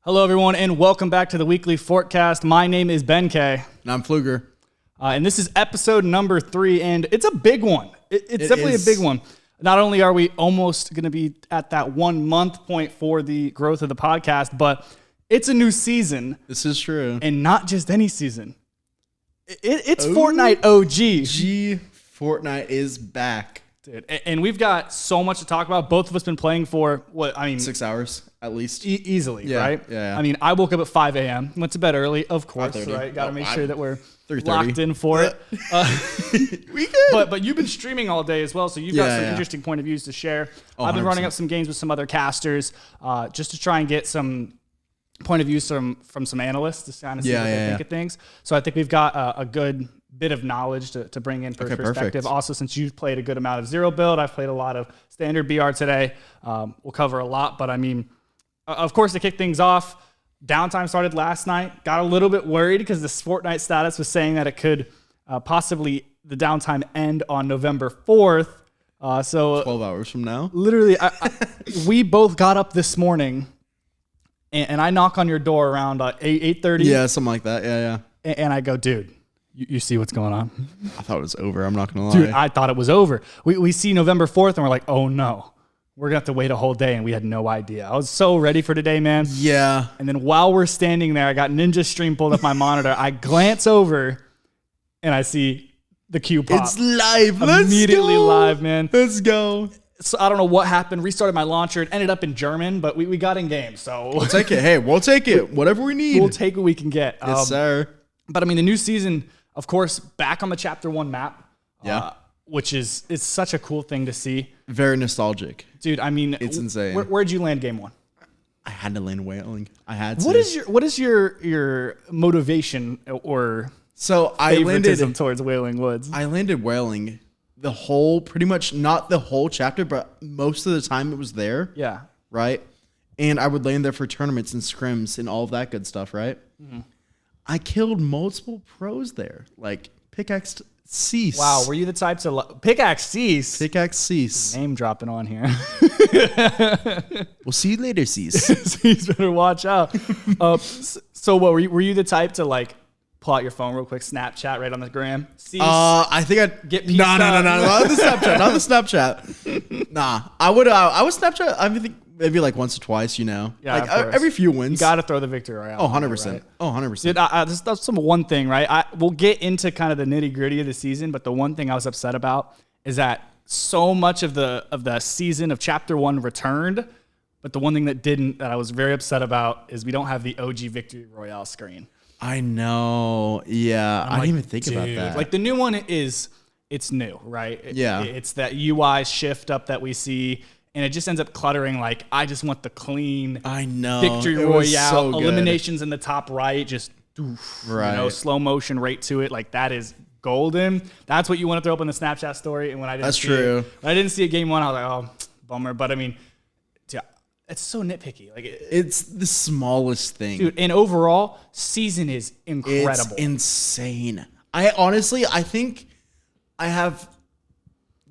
Hello, everyone, and welcome back to the weekly Fortcast. My name is BenK. And I'm Pfluger. And this is episode number 3, and it's a big one. It's definitely a big one. Not only are we almost going to be at that 1 month point for the growth of the podcast, but it's a new season. This is true. And not just any season. It's Fortnite OG. Fortnite is back. Dude, and we've got so much to talk about. Both of us been playing for, 6 hours at least. Easily, yeah, right? Yeah. I mean, I woke up at 5 a.m., went to bed early, of course, right? Got to make sure that we're locked in for it. We good. But you've been streaming all day as well, so you've got some interesting point of views to share. I've been running up some games with some other casters just to try and get some point of views from some analysts to kind of see what they think of things. So I think we've got a good bit of knowledge to bring in for perspective. Perfect. Also, since you've played a good amount of zero build, I've played a lot of standard BR today. We'll cover a lot, but I mean, of course, to kick things off, downtime started last night. Got a little bit worried because the Fortnite status was saying that it could possibly, the downtime end on November 4th. So 12 hours from now. Literally, we both got up this morning and I knock on your door around 8:30. Yeah, something like that. Yeah. And I go, dude, you see what's going on? I thought it was over. I'm not going to lie. Dude, I thought it was over. We see November 4th and we're like, oh no, we're going to have to wait a whole day. And we had no idea. I was so ready for today, man. Yeah. And then while we're standing there, I got Ninja Stream pulled up my monitor. I glance over and I see the queue pop. It's live. Immediately live, man. Let's go. So I don't know what happened. Restarted my launcher. It ended up in German, but we got in game. So we'll take it. Hey, we'll take it. Whatever we need. We'll take what we can get. Yes, sir. But I mean, the new season, of course, back on the Chapter 1 map. Yeah. Which is such a cool thing to see. Very nostalgic. Dude, I mean, it's insane. Where'd you land game 1? I had to land whaling. I had to. What is your motivation or favoritism towards Wailing Woods? I landed whaling the whole, pretty much not the whole chapter, but most of the time it was there. Yeah. Right? And I would land there for tournaments and scrims and all of that good stuff, right? Mm-hmm. I killed multiple pros there. Like, pickaxed Cease. Wow, were you the type to... Pickaxe Cease? Pickaxe Cease. Name dropping on here. We'll see you later, Cease. Cease, better watch out. So what, were you the type to, like, pull out your phone real quick, Snapchat right on the gram? Cease, I think I'd... Get No, not the Snapchat. Not the Snapchat. Nah. I would Snapchat, I think... Maybe like once or twice, you know. Yeah, like every few wins. You got to throw the victory royale. Oh, 100%. Right? Oh, 100%. Dude, that's some one thing, right? We'll get into kind of the nitty gritty of the season, but the one thing I was upset about is that so much of the season of Chapter 1 returned, but the one thing that I was very upset about is we don't have the OG victory royale screen. I know. Yeah. I didn't even think about that. Like the new one it's new, right? Yeah. It's that UI shift up that we see. And it just ends up cluttering. Like, I just want the clean victory royale, eliminations in the top right, just slow motion right to it. Like, that is golden. That's what you want to throw up in the Snapchat story. And when I didn't see it game 1, I was like, oh, bummer. But I mean, it's so nitpicky. Like, it's the smallest thing, dude. And overall, season is incredible. It's insane. I think I have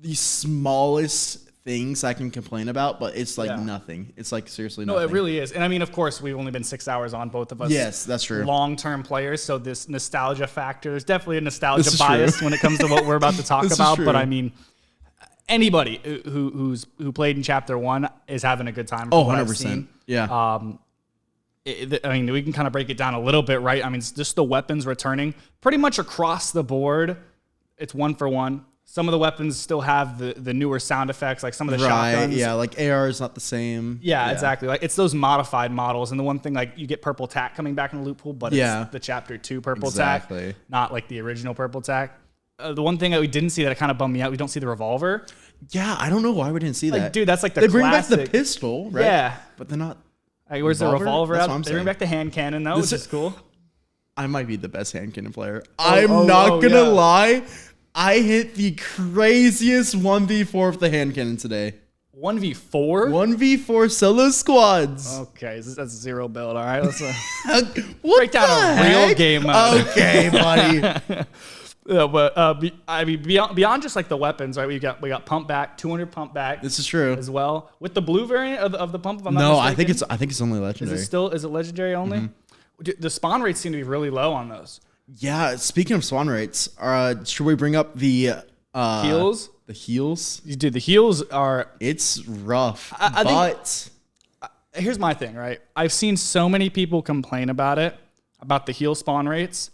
the smallest things I can complain about, but it's like nothing. It's like seriously nothing. No, it really is. And I mean, of course, we've only been 6 hours on, both of us. Yes, that's true. Long-term players, so this nostalgia factor, there's definitely a nostalgia bias when it comes to what we're about to talk about. But I mean, anybody who played in Chapter 1 is having a good time. Oh, 100%. Yeah. I mean, we can kind of break it down a little bit, right? I mean, it's just the weapons returning pretty much across the board. It's 1 for 1. Some of the weapons still have the newer sound effects, like some of the shotguns. Yeah, like AR is not the same. Yeah, exactly. Like it's those modified models. And the one thing, like you get purple tack coming back in the loot pool, but it's the Chapter 2 purple tack, not like the original purple tack. The one thing that we didn't see that kind of bummed me out, we don't see the revolver. Yeah, I don't know why we didn't see that. Dude, that's like the They classic. bring back the pistol, right? Yeah. But they're not. Like, where's the revolver out? They bring saying. back the hand cannon, though, which is cool. I might be the best hand cannon player. I'm not going to lie. I hit the craziest 1v4 with the hand cannon today. 1v4? 1v4 solo squads. Okay, that's zero build. All right, let's break down a real game mode. Okay, buddy. beyond just like the weapons, right? We got pump back, 200 pump back. This is true as well with the blue variant of the pump. If I'm not no, mistaken. I think it's only legendary. Is it legendary only? Mm-hmm. The spawn rates seem to be really low on those. Yeah. Speaking of spawn rates, should we bring up the heals? The heals, dude. The heals are. It's rough. Here's my thing, right? I've seen so many people complain about the heal spawn rates.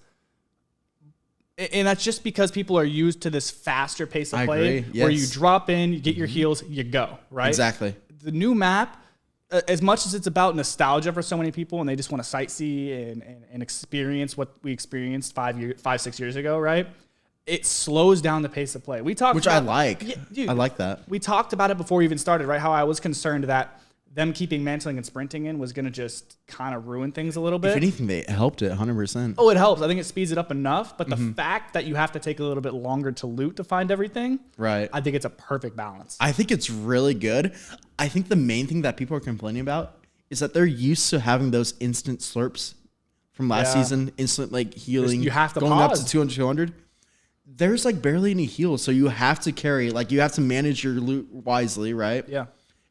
And that's just because people are used to this faster pace of play where you drop in, you get your heals, you go, right? Exactly. The new map, as much as it's about nostalgia for so many people and they just want to sightsee and experience what we experienced 6 years ago, right? It slows down the pace of play. I like. Yeah, dude, I like that. We talked about it before we even started, right? How I was concerned that them keeping mantling and sprinting in was going to just kind of ruin things a little bit. If anything, they helped it 100%. Oh, it helps. I think it speeds it up enough. But the fact that you have to take a little bit longer to loot to find everything, right? I think it's a perfect balance. I think it's really good. I think the main thing that people are complaining about is that they're used to having those instant slurps from last season, instant like healing. You have to going pause. Up to 200. There's like barely any heals, so you have to carry. Like you have to manage your loot wisely, right? Yeah.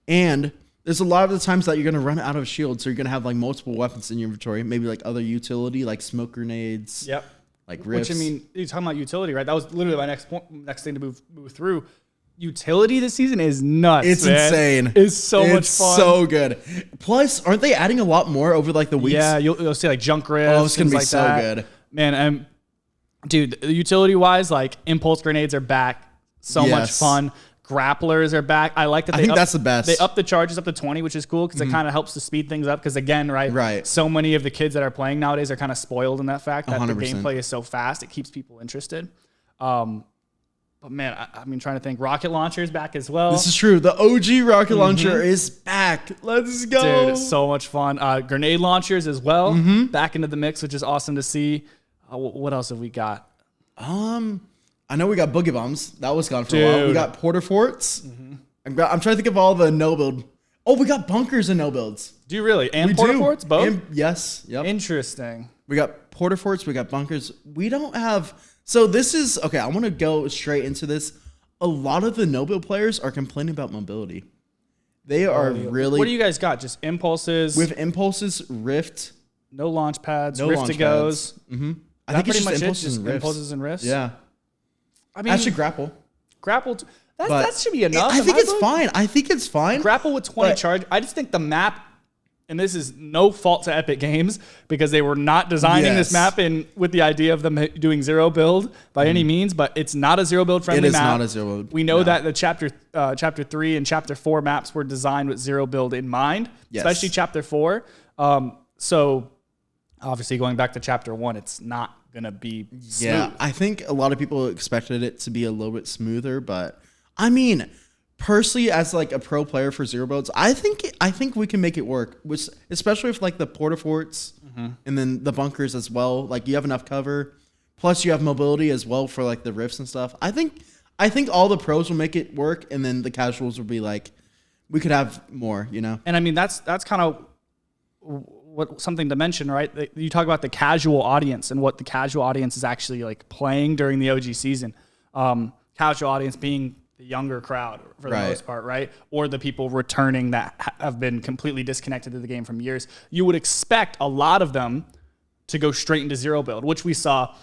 And there's a lot of the times that you're going to run out of shields, so you're going to have like multiple weapons in your inventory, maybe like other utility, like smoke grenades. Yep. Like rifts. Which, I mean, you're talking about utility, right? That was literally my next thing to move through. Utility this season is nuts. It's man. insane. It's so much fun. It's so good. Plus, aren't they adding a lot more over like the weeks? Yeah, you'll see like junk rifts. Oh, it's going to be like so that. good. Man, dude, utility wise, like impulse grenades are back. So much fun. Grapplers are back. I like that. I think that's the best. They up the charges up to 20, which is cool because it kind of helps to speed things up. Because again, right. So many of the kids that are playing nowadays are kind of spoiled in that fact that 100%. The gameplay is so fast. It keeps people interested. But man, I mean, trying to think. Rocket launcher is back as well. This is true. The OG rocket launcher is back. Let's go, dude! It's so much fun. Grenade launchers as well, back into the mix, which is awesome to see. What else have we got? I know we got boogie bombs. That was gone for a while. We got porter forts. I'm trying to think of all the no build. Oh, we got bunkers and no builds. Do you really? And porter forts, both? Yes. Yep. Interesting. We got porter forts. We got bunkers. We don't have. So this is okay. I want to go straight into this. A lot of the no build players are complaining about mobility. They are really. What do you guys got? Just impulses. With impulses, rift. No launch pads. Rift to goes. I think it's just impulses and rifts. Yeah. I mean, actually, grapple. That should be enough. I think it's fine. I think it's fine. Grapple with 20 charge. I just think the map, and this is no fault to Epic Games because they were not designing this map with the idea of them doing zero build by any means, but it's not a zero build friendly map. It is not a zero build. We know that the chapter 3 and chapter 4 maps were designed with zero build in mind, especially chapter 4. So obviously going back to chapter 1, it's not going to be smooth. Yeah, I think a lot of people expected it to be a little bit smoother, but I mean, personally, as like a pro player for zero builds, I think we can make it work, which especially with like the porta forts and then the bunkers as well. Like you have enough cover, plus you have mobility as well for like the rifts and stuff. I think all the pros will make it work, and then the casuals will be like, we could have more, you know. And I mean that's kind of something to mention, right? You talk about the casual audience and what the casual audience is actually like playing during the OG season. Casual audience being the younger crowd for the most part, right? Or the people returning that have been completely disconnected to the game from years. You would expect a lot of them to go straight into zero build, which we saw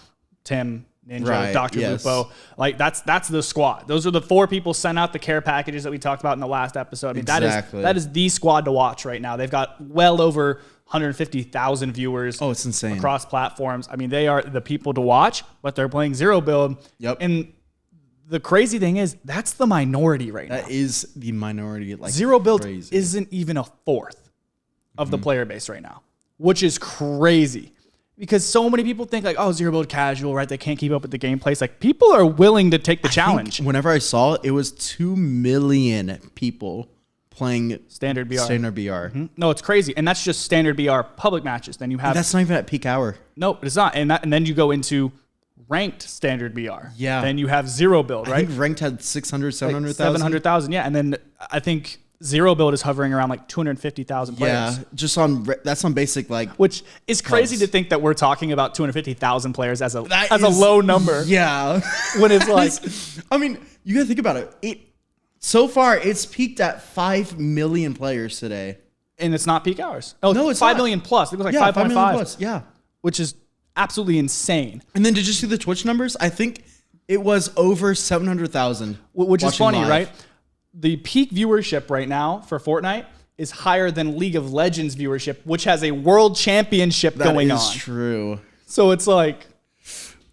Tim, Ninja, Dr. Lupo. Like that's the squad. Those are the 4 people sent out the care packages that we talked about in the last episode. I mean, that is the squad to watch right now. They've got well over 150,000 viewers. Oh, it's insane. Across platforms. I mean, they are the people to watch, but they're playing zero build. Yep. And the crazy thing is, that's the minority right now. That is the minority. Like zero build isn't even a fourth of the player base right now, which is crazy. Because so many people think like, oh, zero build casual, right? They can't keep up with the gameplay. It's like people are willing to take the challenge. Whenever I saw it, it was 2 million people playing standard BR. No, it's crazy. And that's just standard BR public matches. Then you have... That's not even at peak hour. No, it's not. And then you go into ranked standard BR. Yeah. Then you have zero build, right? I think ranked had 600, 700,000. 700,000, yeah. And then I think Zero build is hovering around like 250,000 players. Yeah, just that's on basic like, which is crazy to think that we're talking about 250,000 players as a low number. Yeah, when it's like, I mean, you gotta think about it. So far it's peaked at 5 million players today, and it's not peak hours. Oh no, it's 5 not. million plus. It was like 5.5 plus. Yeah, which is absolutely insane. And then did you see the Twitch numbers? I think it was over 700,000. Which is funny, live. right? The peak viewership right now for Fortnite is higher than League of Legends viewership, which has a world championship going on. That is true. So it's like,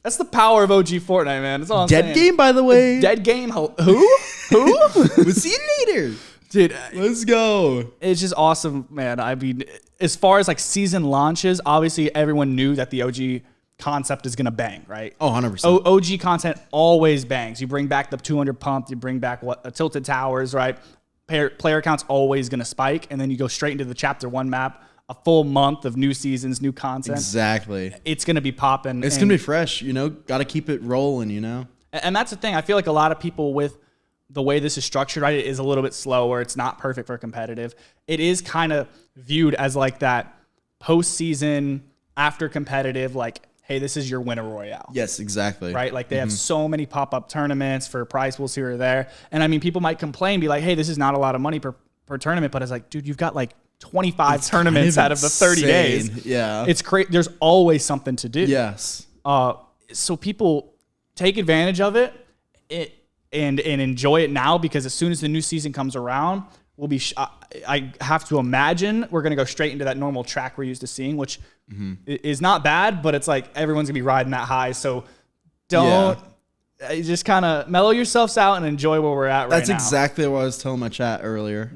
that's the power of OG Fortnite, man. That's all I'm saying. Dead game, by the way. Dead game? Who? We'll see you later. Dude, let's go. It's just awesome, man. I mean, as far as like season launches, obviously everyone knew that the OG concept is going to bang, right? Oh, 100%. OG content always bangs. You bring back the 200 pump, you bring back Tilted Towers, right? Player count's always going to spike, and then you go straight into the Chapter 1 map, a full month of new seasons, new content. Exactly. It's going to be popping. It's going to be fresh, you know? Got to keep it rolling, you know? And that's the thing. I feel like a lot of people with the way this is structured, right, it is a little bit slower. It's not perfect for competitive. It is kind of viewed as like that postseason after competitive, like, hey, this is your winner royale. Yes, exactly. Right? Like they have so many pop-up tournaments for prize pools here or there. And I mean, people might complain, be like, hey, this is not a lot of money per tournament. But it's like, dude, you've got like 25 tournaments out of the 30 days. Yeah. It's great. There's always something to do. Yes. So people take advantage of it and enjoy it now, because as soon as the new season comes around, we'll be. I have to imagine we're going to go straight into that normal track we're used to seeing, which is not bad, but it's like everyone's going to be riding that high. So don't just kind of mellow yourselves out and enjoy where we're at right now. That's exactly what I was telling my chat earlier.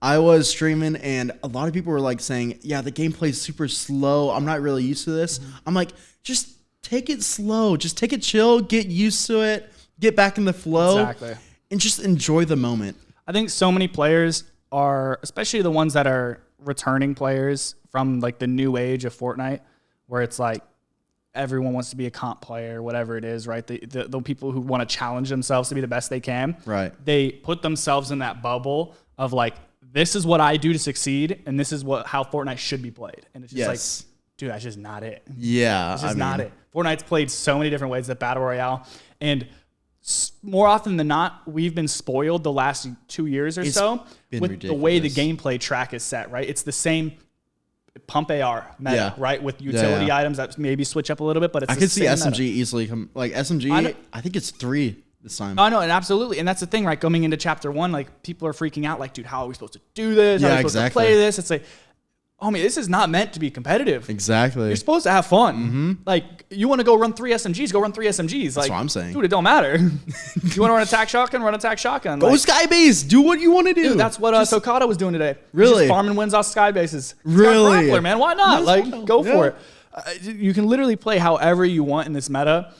I was streaming and a lot of people were like saying, yeah, the gameplay's super slow. I'm not really used to this. I'm like, just take it slow. Just take it chill. Get used to it. Get back in the flow. Exactly. And just enjoy the moment. I think so many players are, especially the ones that are returning players from like the new age of Fortnite, where it's like everyone wants to be a comp player, whatever it is, right? The people who want to challenge themselves to be the best they can. Right. They put themselves in that bubble of like, this is what I do to succeed, and this is how Fortnite should be played. And it's just like, dude, that's just not it. Yeah. It's just not it. Fortnite's played so many different ways, the Battle Royale. And more often than not, we've been spoiled the last 2 years or so with ridiculous. The way the gameplay track is set, right? It's the same pump AR meta, right? With utility items that maybe switch up a little bit, but it's I could see SMG easily come, like SMG, I think it's 3 this time. I know, and absolutely. And that's the thing, right? Coming into Chapter 1, like people are freaking out, like, dude, how are we supposed to do this? How are we supposed to play this? It's like, homie, this is not meant to be competitive. Exactly. You're supposed to have fun. Like, you want to go run 3 SMGs, go run 3 SMGs. That's like, what I'm saying. Dude, it don't matter. You want to run attack shotgun, run attack shotgun. Go sky base. Do what you want to do. Dude, that's what Sokata was doing today. Really? Just farming wins off sky bases. Really? Grappler, man. Why not? Go for it. You can literally play however you want in this meta.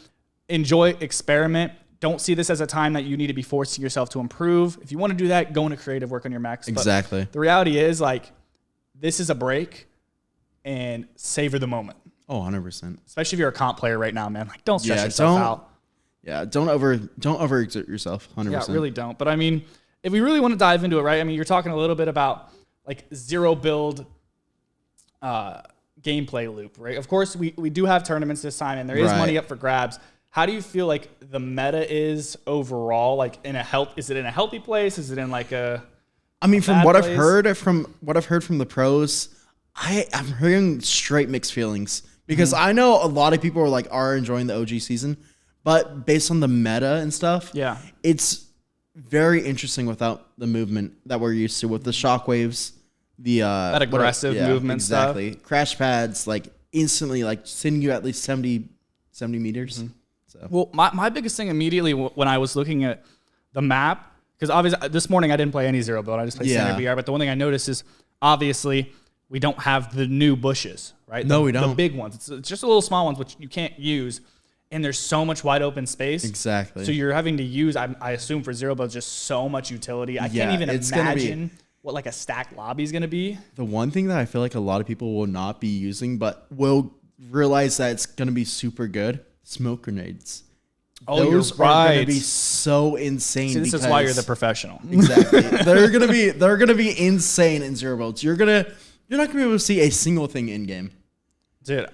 Enjoy, experiment. Don't see this as a time that you need to be forcing yourself to improve. If you want to do that, go into creative, work on your mechs. Exactly. But the reality is, like, this is a break. And savor the moment. Oh, 100%. Especially if you're a comp player right now, man. Like, don't stress yourself out. Yeah, don't overexert yourself. 100%. Yeah, really don't. But I mean, if we really want to dive into it, right? I mean, you're talking a little bit about like zero build gameplay loop, right? Of course, we do have tournaments this time, and there is money up for grabs. How do you feel like the meta is overall? Like, is it in a healthy place? Is it in like a? I mean, from what I've heard from the pros. I'm hearing straight mixed feelings because I know a lot of people are enjoying the OG season, but based on the meta and stuff, it's very interesting without the movement that we're used to with the shockwaves, that aggressive movement stuff. Crash pads, like instantly, like sending you at least 70 meters. So, well, my biggest thing immediately when I was looking at the map, because obviously this morning I didn't play any zero build, I just played standard VR, but the one thing I noticed is obviously we don't have the new bushes, right? No, we don't. The big ones. It's just the little small ones, which you can't use. And there's so much wide open space. Exactly. So you're having to use, I assume for zero build, just so much utility. I can't even imagine what like a stacked lobby is going to be. The one thing that I feel like a lot of people will not be using, but will realize that it's going to be super good, smoke grenades. those are going to be so insane. See, this is why you're the professional. Exactly. they're gonna be insane in zero builds. You're not gonna be able to see a single thing in game. Dude,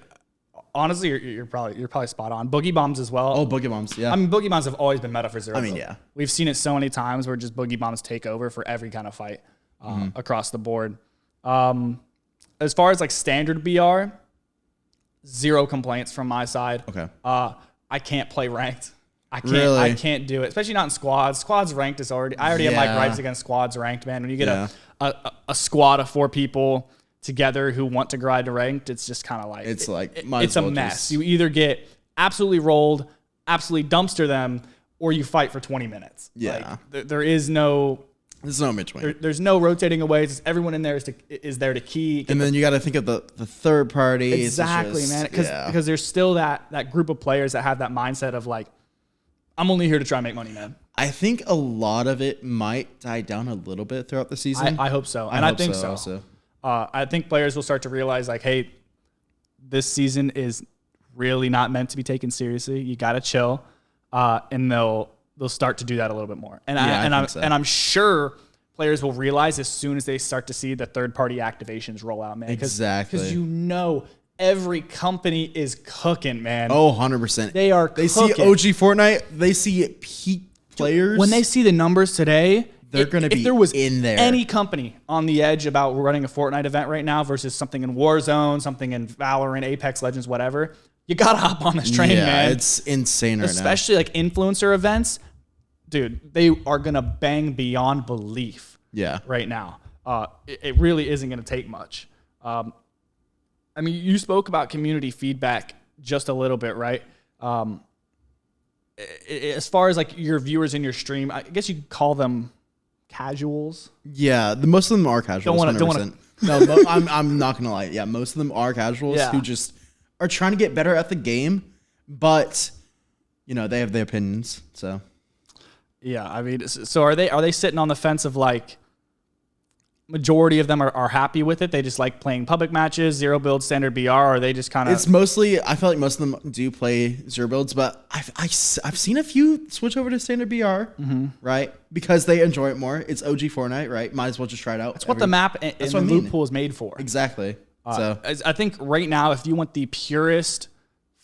honestly, you're probably spot on. Boogie bombs as well. Oh, boogie bombs, yeah. I mean, boogie bombs have always been meta for zero. Yeah. We've seen it so many times where just boogie bombs take over for every kind of fight across the board. As far as like standard BR, zero complaints from my side. Okay. I can't play ranked. Really? I can't do it, especially not in squads. Squads ranked is already. I already have my gripes against squads ranked, man. When you get a squad of 4 people together who want to grind ranked, it's just kind of like it's a mess. You either get absolutely rolled, absolutely dumpster them, or you fight for 20 minutes. Yeah. Like, there's no between. There's no rotating away. It's everyone in there is there to key. And then you got to think of the third party. Exactly, man. Because there's still that group of players that have that mindset of like, I'm only here to try and make money, man. I think a lot of it might die down a little bit throughout the season. I hope so. And I think so. Also. I think players will start to realize like, hey, this season is really not meant to be taken seriously. You got to chill. And they'll start to do that a little bit more. And I'm sure players will realize as soon as they start to see the third-party activations roll out, man. Exactly. Because every company is cooking, man. Oh, 100%. They see OG Fortnite. They see peak players. When they see the numbers today, they're going to be if there was in there. Any company on the edge about running a Fortnite event right now versus something in Warzone, something in Valorant, Apex Legends, whatever, you got to hop on this train, man. It's insane right now. Especially like influencer events. Dude, they are going to bang beyond belief right now. It really isn't going to take much. I mean, you spoke about community feedback just a little bit, right? As far as like your viewers in your stream, I guess you could call them casuals. Yeah, most of them are casuals. Don't want to. No, I'm not gonna lie. Yeah, most of them are casuals who just are trying to get better at the game, but they have their opinions. So yeah, I mean, so are they sitting on the fence of like? Majority of them are happy with it. They just like playing public matches, zero build, standard BR, or they just kind of... It's mostly... I feel like most of them do play zero builds, but I've seen a few switch over to standard BR, right? Because they enjoy it more. It's OG Fortnite, right? Might as well just try it out. That's what the map and the loot pool is made for. Exactly. So I think right now, if you want the purest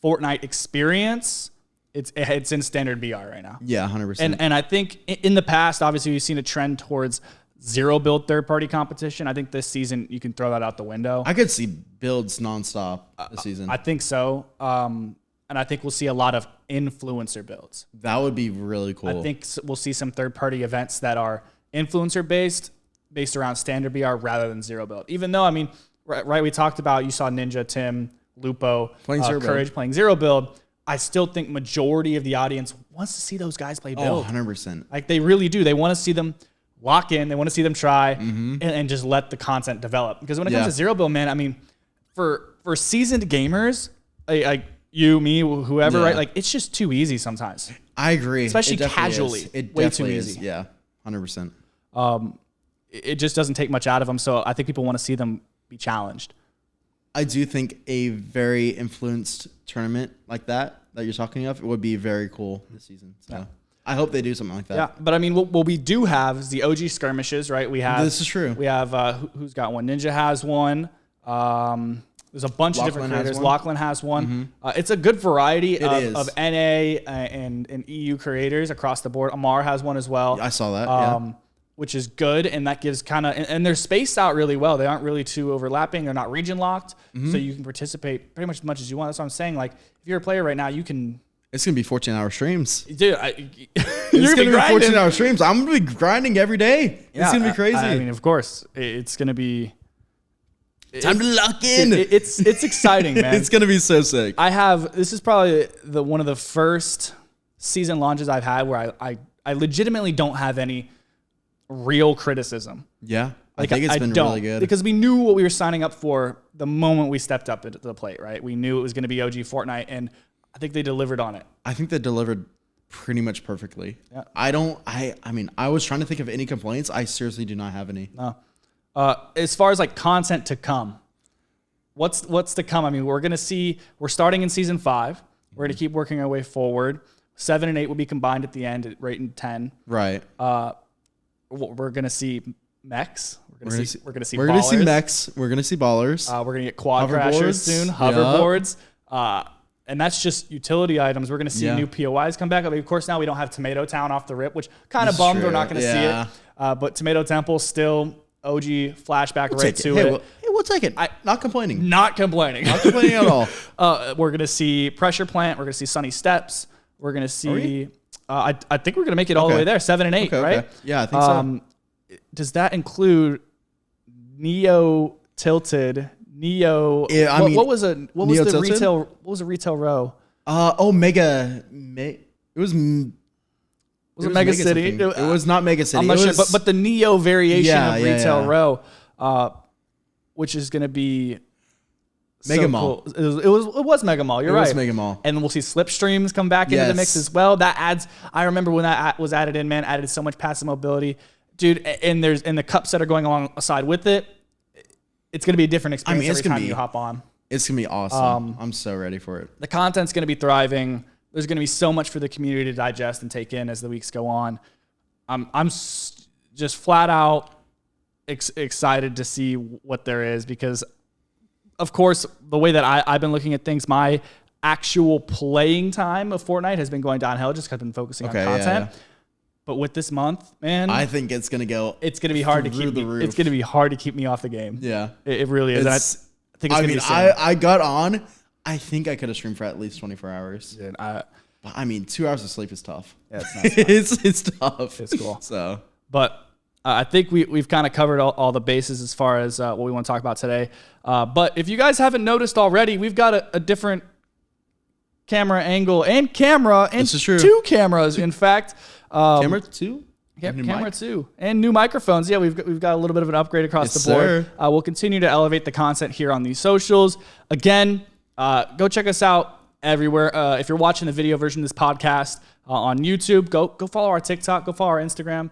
Fortnite experience, it's in standard BR right now. Yeah, 100%. And I think in the past, obviously, we've seen a trend towards zero build third-party competition. I think this season you can throw that out the window. I could see builds nonstop this season. I think so. And I think we'll see a lot of influencer builds. That would be really cool. I think we'll see some third-party events that are influencer-based, based around standard BR rather than zero build. Even though, I mean, right, we talked about, you saw Ninja, Tim, Lupo, Courage playing zero build. I still think majority of the audience wants to see those guys play build. Oh, 100%. Like, they really do. They want to see them lock in. They want to see them try and just let the content develop. Because when it comes to zero build, man, I mean, for seasoned gamers, like you, me, whoever, right? Like, it's just too easy sometimes. I agree. Especially casually. It way definitely too is. easy. Yeah, 100%. It just doesn't take much out of them. So I think people want to see them be challenged. I do think a very influenced tournament like that you're talking of, it would be very cool this season. So. Yeah. I hope they do something like that. Yeah, but I mean, what we do have is the OG skirmishes, right? We have this is true. We have who's got one? Ninja has one. There's a bunch of different creators. Lachlan has one. It's a good variety of NA and EU creators across the board. Amar has one as well. I saw that. Which is good, and that gives kind of and they're spaced out really well. They aren't really too overlapping. They're not region locked, so you can participate pretty much as much as you want. That's what I'm saying. Like, if you're a player right now, you can. It's going to be 14-hour streams. Dude, you're going to be 14-hour streams. I'm going to be grinding every day. Yeah, it's going to be crazy. I mean, of course, it's going to be... Time to lock in. It's exciting, man. It's going to be so sick. This is probably one of the first season launches I've had where I legitimately don't have any real criticism. Yeah, I think it's been really good. Because we knew what we were signing up for the moment we stepped up into the plate, right? We knew it was going to be OG Fortnite, and I think they delivered on it. I think they delivered pretty much perfectly. Yeah. I mean, I was trying to think of any complaints. I seriously do not have any. No. As far as like content to come, what's to come? I mean, we're starting in season 5. We're going to keep working our way forward. 7 and 8 will be combined at the end at rate in 10. Right. We're gonna see mechs. We're gonna see We're ballers. gonna see mechs. We're gonna see ballers. We're gonna get quad crashers soon. Hoverboards. And that's just utility items. We're going to see new POIs come back. I mean, of course, now we don't have Tomato Town off the rip, which kind of bummed. We're not going to see it. But Tomato Temple still OG flashback right to it. We'll take it. Not complaining. Not complaining. Not complaining at all. We're going to see Pressure Plant. We're going to see Sunny Steps. We're going to see... I think we're going to make it all the way there, 7 and 8, right? Okay. Yeah, I think so. Does that include Neo Tilted... Neo. Yeah, what was the retail row? Mega. It was Mega City. It was not Mega City. I'm not sure, but the Neo variation of retail row, which is going to be Mega Mall. Cool. It was Mega Mall. You're right. It was Mega Mall. And we'll see Slipstreams come back into the mix as well. That adds. I remember when that was added in. Man, added so much passive mobility, dude. And the cups that are going alongside with it. It's going to be a different experience every time you hop on. It's going to be awesome. I'm so ready for it. The content's going to be thriving. There's going to be so much for the community to digest and take in as the weeks go on. I'm just flat out excited to see what there is because, of course, the way that I've been looking at things, my actual playing time of Fortnite has been going downhill just because I've been focusing on content. Yeah. But with this month, man, I think it's gonna go. It's gonna be hard to keep. It's gonna be hard to keep me off the game. Yeah, it really is. I think. I got on. I think I could have streamed for at least 24 hours. Dude, 2 hours of sleep is tough. Yeah, it's not it's tough. It's cool. So, but I think we've kind of covered all the bases as far as what we want to talk about today. But if you guys haven't noticed already, we've got a different camera angle and this is true. 2 cameras, in fact. Camera 2? Yep, camera 2. And new microphones. Yeah, we've got a little bit of an upgrade across the board. We'll continue to elevate the content here on these socials. Again, go check us out everywhere. If you're watching the video version of this podcast on YouTube, go follow our TikTok, go follow our Instagram,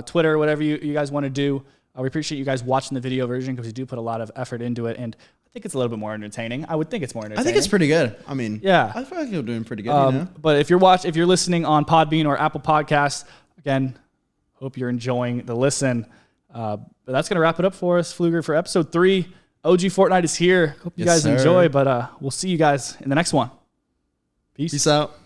Twitter, whatever you guys want to do. We appreciate you guys watching the video version because we do put a lot of effort into it. And I think it's a little bit more entertaining. I would think it's more entertaining. I think it's pretty good. I mean, yeah, I feel like you're doing pretty good. But if you're listening on Podbean or Apple Podcasts, again, hope you're enjoying the listen. But that's gonna wrap it up for us, Pfluger, for episode 3. OG Fortnite is here. Hope you guys enjoy. But we'll see you guys in the next one. Peace out.